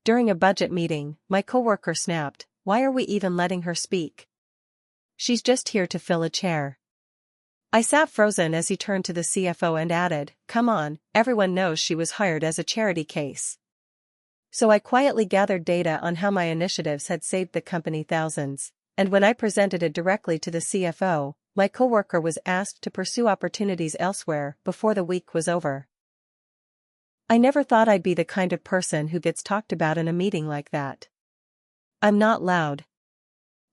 During a budget meeting, my coworker snapped, "Why are we even letting her speak? She's just here to fill a chair." I sat frozen as he turned to the CFO and added, "Come on, everyone knows she was hired as a charity case." So I quietly gathered data on how my initiatives had saved the company thousands, and when I presented it directly to the CFO, my coworker was asked to pursue opportunities elsewhere before the week was over. I never thought I'd be the kind of person who gets talked about in a meeting like that. I'm not loud.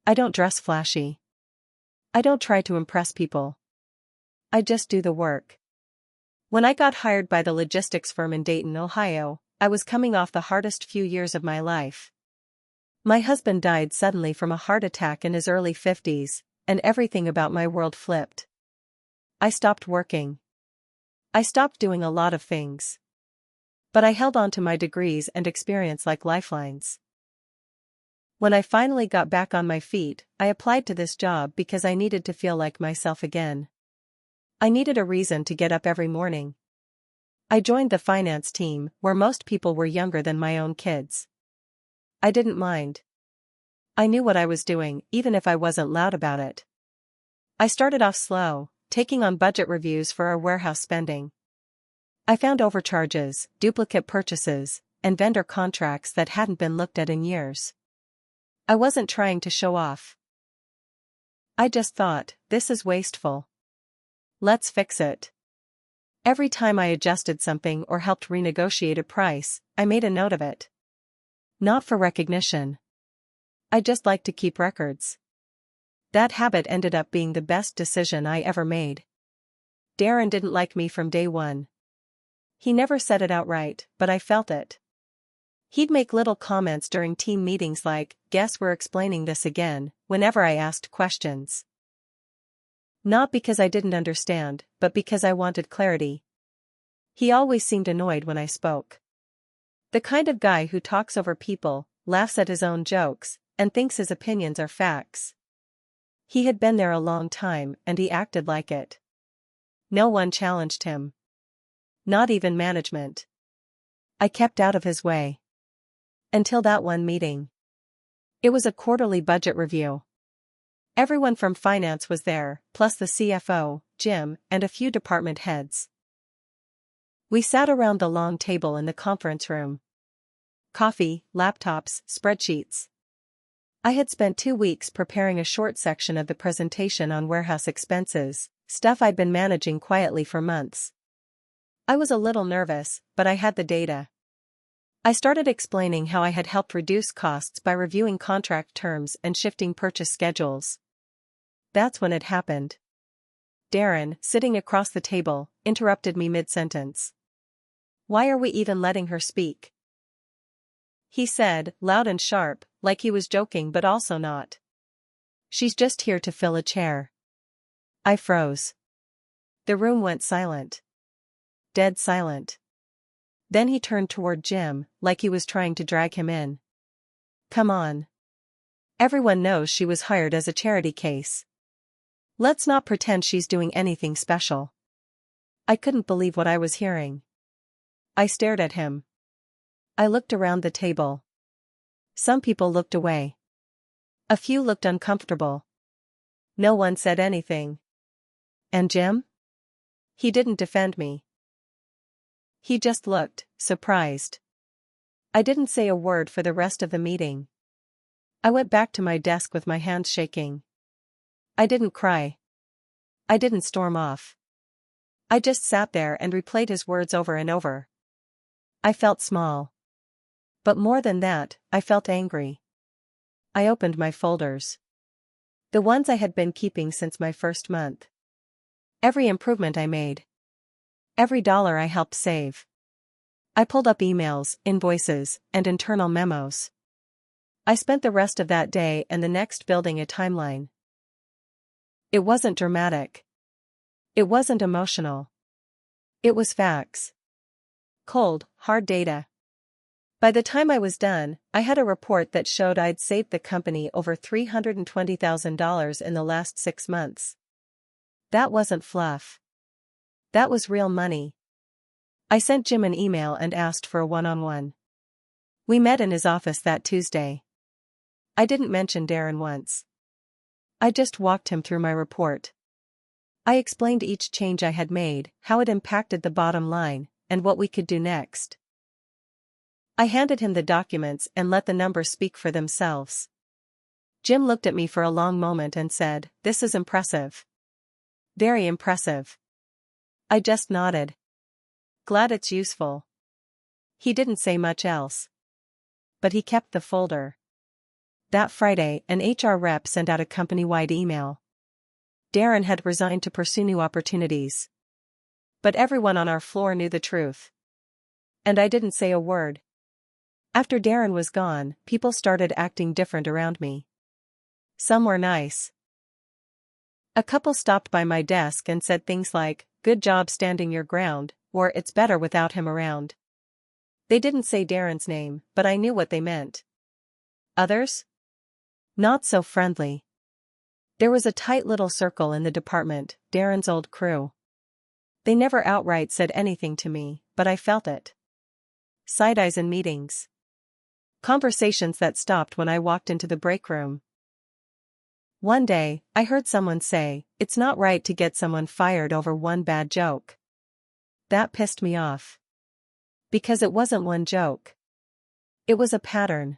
I don't dress flashy. I don't try to impress people. I just do the work. When I got hired by the logistics firm in Dayton, Ohio, I was coming off the hardest few years of my life. My husband died suddenly from a heart attack in his early 50s, and everything about my world flipped. I stopped working. I stopped doing a lot of things. But I held on to my degrees and experience like lifelines. When I finally got back on my feet, I applied to this job because I needed to feel like myself again. I needed a reason to get up every morning. I joined the finance team, where most people were younger than my own kids. I didn't mind. I knew what I was doing, even if I wasn't loud about it. I started off slow, taking on budget reviews for our warehouse spending. I found overcharges, duplicate purchases, and vendor contracts that hadn't been looked at in years. I wasn't trying to show off. I just thought, this is wasteful. Let's fix it. Every time I adjusted something or helped renegotiate a price, I made a note of it. Not for recognition. I just like to keep records. That habit ended up being the best decision I ever made. Darren didn't like me from day one. He never said it outright, but I felt it. He'd make little comments during team meetings like, "Guess we're explaining this again," whenever I asked questions. Not because I didn't understand, but because I wanted clarity. He always seemed annoyed when I spoke. The kind of guy who talks over people, laughs at his own jokes, and thinks his opinions are facts. He had been there a long time, and he acted like it. No one challenged him. Not even management. I kept out of his way. Until that one meeting. It was a quarterly budget review. Everyone from finance was there, plus the CFO, Jim, and a few department heads. We sat around the long table in the conference room. Coffee, laptops, spreadsheets. I had spent 2 weeks preparing a short section of the presentation on warehouse expenses, stuff I'd been managing quietly for months. I was a little nervous, but I had the data. I started explaining how I had helped reduce costs by reviewing contract terms and shifting purchase schedules. That's when it happened. Darren, sitting across the table, interrupted me mid-sentence. "Why are we even letting her speak?" He said, loud and sharp, like he was joking but also not. "She's just here to fill a chair." I froze. The room went silent. Dead silent. Then he turned toward Jim, like he was trying to drag him in. "Come on. Everyone knows she was hired as a charity case. Let's not pretend she's doing anything special." I couldn't believe what I was hearing. I stared at him. I looked around the table. Some people looked away. A few looked uncomfortable. No one said anything. And Jim? He didn't defend me. He just looked, surprised. I didn't say a word for the rest of the meeting. I went back to my desk with my hands shaking. I didn't cry. I didn't storm off. I just sat there and replayed his words over and over. I felt small. But more than that, I felt angry. I opened my folders. The ones I had been keeping since my first month. Every improvement I made. Every dollar I helped save. I pulled up emails, invoices, and internal memos. I spent the rest of that day and the next building a timeline. It wasn't dramatic. It wasn't emotional. It was facts. Cold, hard data. By the time I was done, I had a report that showed I'd saved the company over $320,000 in the last 6 months. That wasn't fluff. That was real money. I sent Jim an email and asked for a one-on-one. We met in his office that Tuesday. I didn't mention Darren once. I just walked him through my report. I explained each change I had made, how it impacted the bottom line, and what we could do next. I handed him the documents and let the numbers speak for themselves. Jim looked at me for a long moment and said, "This is impressive." "Very impressive." I just nodded. "Glad it's useful." He didn't say much else. But he kept the folder. That Friday, an HR rep sent out a company-wide email. Darren had resigned to pursue new opportunities. But everyone on our floor knew the truth. And I didn't say a word. After Darren was gone, people started acting different around me. Some were nice. A couple stopped by my desk and said things like, "Good job standing your ground," or "It's better without him around." They didn't say Darren's name, but I knew what they meant. Others? Not so friendly. There was a tight little circle in the department, Darren's old crew. They never outright said anything to me, but I felt it. Side-eyes in meetings. Conversations that stopped when I walked into the break room. One day, I heard someone say, "It's not right to get someone fired over one bad joke." That pissed me off. Because it wasn't one joke. It was a pattern.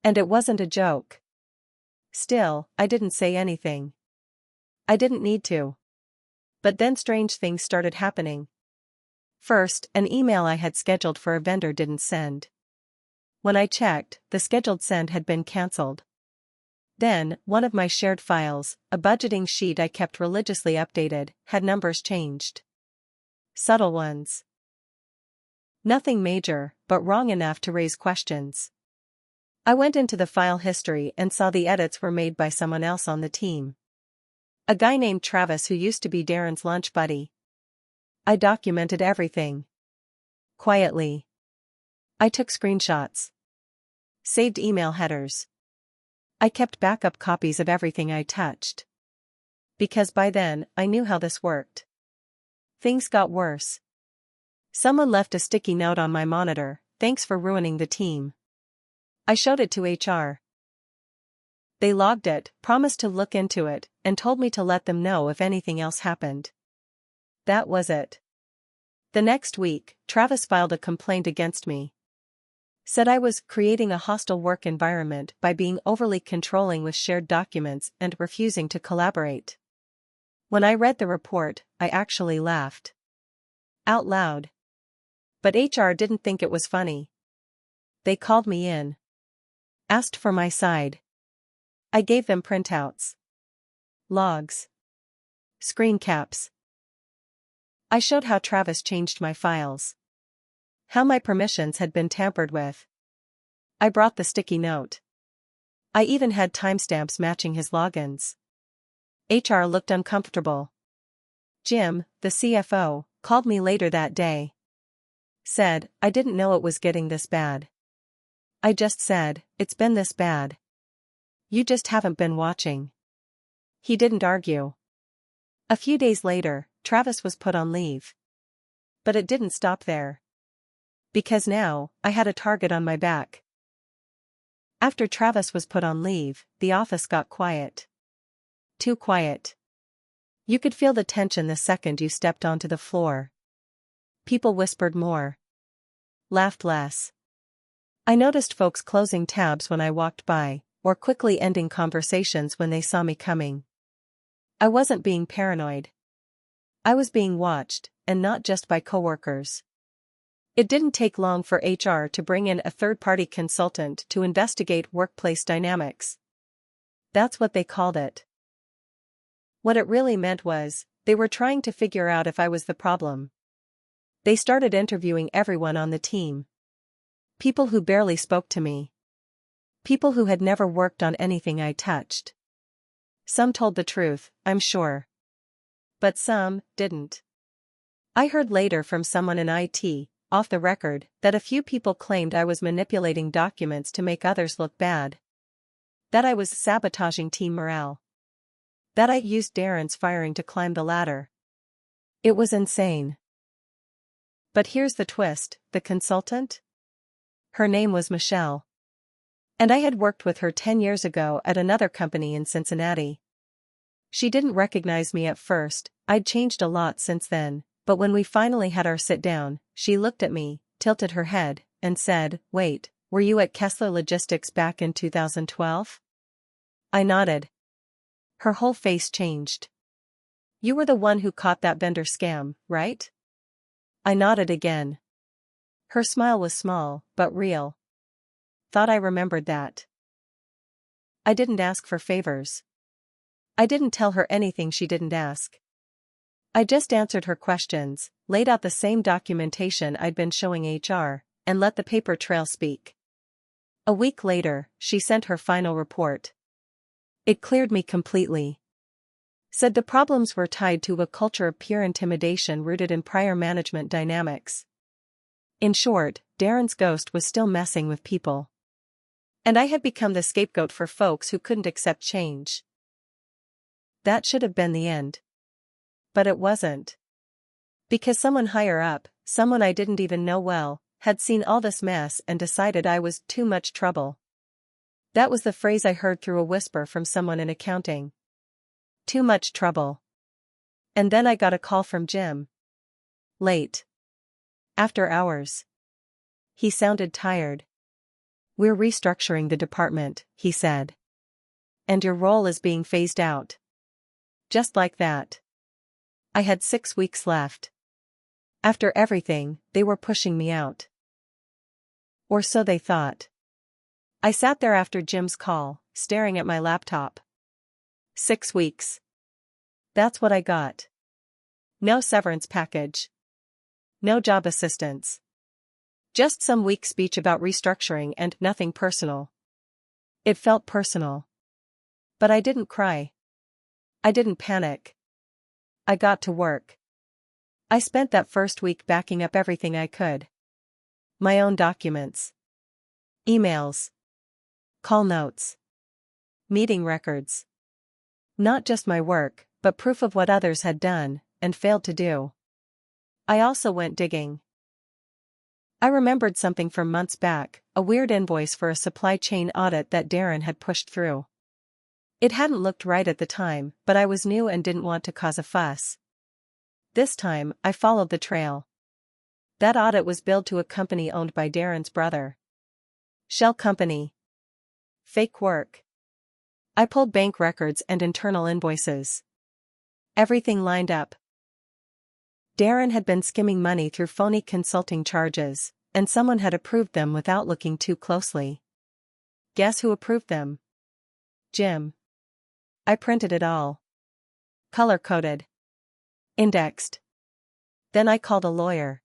And it wasn't a joke. Still, I didn't say anything. I didn't need to. But then strange things started happening. First, an email I had scheduled for a vendor didn't send. When I checked, the scheduled send had been cancelled. Then, one of my shared files, a budgeting sheet I kept religiously updated, had numbers changed. Subtle ones. Nothing major, but wrong enough to raise questions. I went into the file history and saw the edits were made by someone else on the team. A guy named Travis who used to be Darren's lunch buddy. I documented everything. Quietly. I took screenshots. Saved email headers. I kept backup copies of everything I touched. Because by then, I knew how this worked. Things got worse. Someone left a sticky note on my monitor, "Thanks for ruining the team." I showed it to HR. They logged it, promised to look into it, and told me to let them know if anything else happened. That was it. The next week, Travis filed a complaint against me. Said I was creating a hostile work environment by being overly controlling with shared documents and refusing to collaborate. When I read the report, I actually laughed. Out loud. But HR didn't think it was funny. They called me in. Asked for my side. I gave them printouts. Logs. Screen caps. I showed how Travis changed my files. How my permissions had been tampered with. I brought the sticky note. I even had timestamps matching his logins. HR looked uncomfortable. Jim, the CFO, called me later that day. Said, "I didn't know it was getting this bad." I just said, "It's been this bad. You just haven't been watching." He didn't argue. A few days later, Travis was put on leave. But it didn't stop there. Because now, I had a target on my back. After Travis was put on leave, the office got quiet. Too quiet. You could feel the tension the second you stepped onto the floor. People whispered more. Laughed less. I noticed folks closing tabs when I walked by, or quickly ending conversations when they saw me coming. I wasn't being paranoid. I was being watched, and not just by coworkers. It didn't take long for HR to bring in a third-party consultant to investigate workplace dynamics. That's what they called it. What it really meant was, they were trying to figure out if I was the problem. They started interviewing everyone on the team. People who barely spoke to me. People who had never worked on anything I touched. Some told the truth, I'm sure. But some didn't. I heard later from someone in IT, off the record, that a few people claimed I was manipulating documents to make others look bad. That I was sabotaging team morale. That I used Darren's firing to climb the ladder. It was insane. But here's the twist, the consultant? Her name was Michelle. And I had worked with her 10 years ago at another company in Cincinnati. She didn't recognize me at first. I'd changed a lot since then, but when we finally had our sit down, she looked at me, tilted her head, and said, "Wait, were you at Kessler Logistics back in 2012? I nodded. Her whole face changed. "You were the one who caught that vendor scam, right?" I nodded again. Her smile was small, but real. Thought I remembered that. I didn't ask for favors. I didn't tell her anything she didn't ask. I just answered her questions, laid out the same documentation I'd been showing HR, and let the paper trail speak. A week later, she sent her final report. It cleared me completely. Said the problems were tied to a culture of pure intimidation rooted in prior management dynamics. In short, Darren's ghost was still messing with people. And I had become the scapegoat for folks who couldn't accept change. That should have been the end. But it wasn't. Because someone higher up, someone I didn't even know well, had seen all this mess and decided I was too much trouble. That was the phrase I heard through a whisper from someone in accounting. Too much trouble. And then I got a call from Jim. Late. After hours. He sounded tired. "We're restructuring the department," he said. "And your role is being phased out." Just like that. I had 6 weeks left. After everything, they were pushing me out. Or so they thought. I sat there after Jim's call, staring at my laptop. 6 weeks. That's what I got. No severance package. No job assistance. Just some weak speech about restructuring and nothing personal. It felt personal. But I didn't cry. I didn't panic. I got to work. I spent that first week backing up everything I could. My own documents. Emails. Call notes. Meeting records. Not just my work, but proof of what others had done, and failed to do. I also went digging. I remembered something from months back, a weird invoice for a supply chain audit that Darren had pushed through. It hadn't looked right at the time, but I was new and didn't want to cause a fuss. This time, I followed the trail. That audit was billed to a company owned by Darren's brother. Shell company. Fake work. I pulled bank records and internal invoices. Everything lined up. Darren had been skimming money through phony consulting charges, and someone had approved them without looking too closely. Guess who approved them? Jim. I printed it all. Color-coded. Indexed. Then I called a lawyer.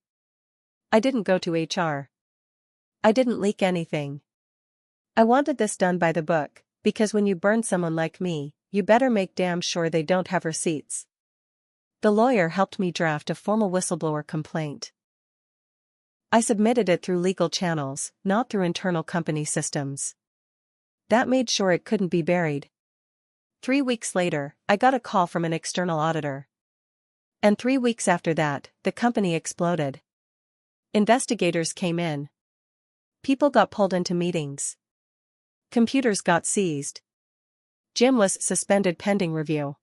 I didn't go to HR. I didn't leak anything. I wanted this done by the book, because when you burn someone like me, you better make damn sure they don't have receipts. The lawyer helped me draft a formal whistleblower complaint. I submitted it through legal channels, not through internal company systems. That made sure it couldn't be buried. 3 weeks later, I got a call from an external auditor. And 3 weeks after that, the company exploded. Investigators came in. People got pulled into meetings. Computers got seized. Jim was suspended pending review.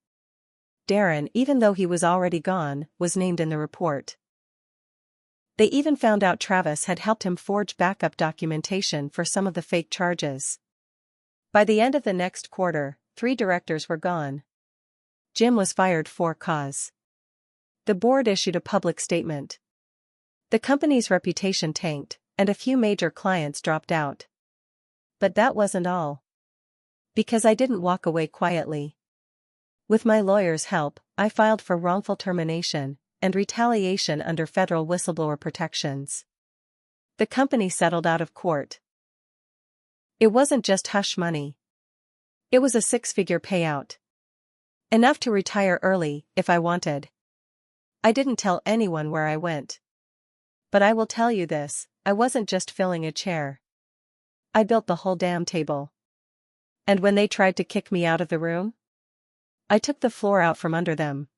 Darren, even though he was already gone, was named in the report. They even found out Travis had helped him forge backup documentation for some of the fake charges. By the end of the next quarter, 3 directors were gone. Jim was fired for cause. The board issued a public statement. The company's reputation tanked, and a few major clients dropped out. But that wasn't all. Because I didn't walk away quietly. With my lawyer's help, I filed for wrongful termination and retaliation under federal whistleblower protections. The company settled out of court. It wasn't just hush money. It was a 6-figure payout. Enough to retire early, if I wanted. I didn't tell anyone where I went. But I will tell you this, I wasn't just filling a chair. I built the whole damn table. And when they tried to kick me out of the room, I took the floor out from under them.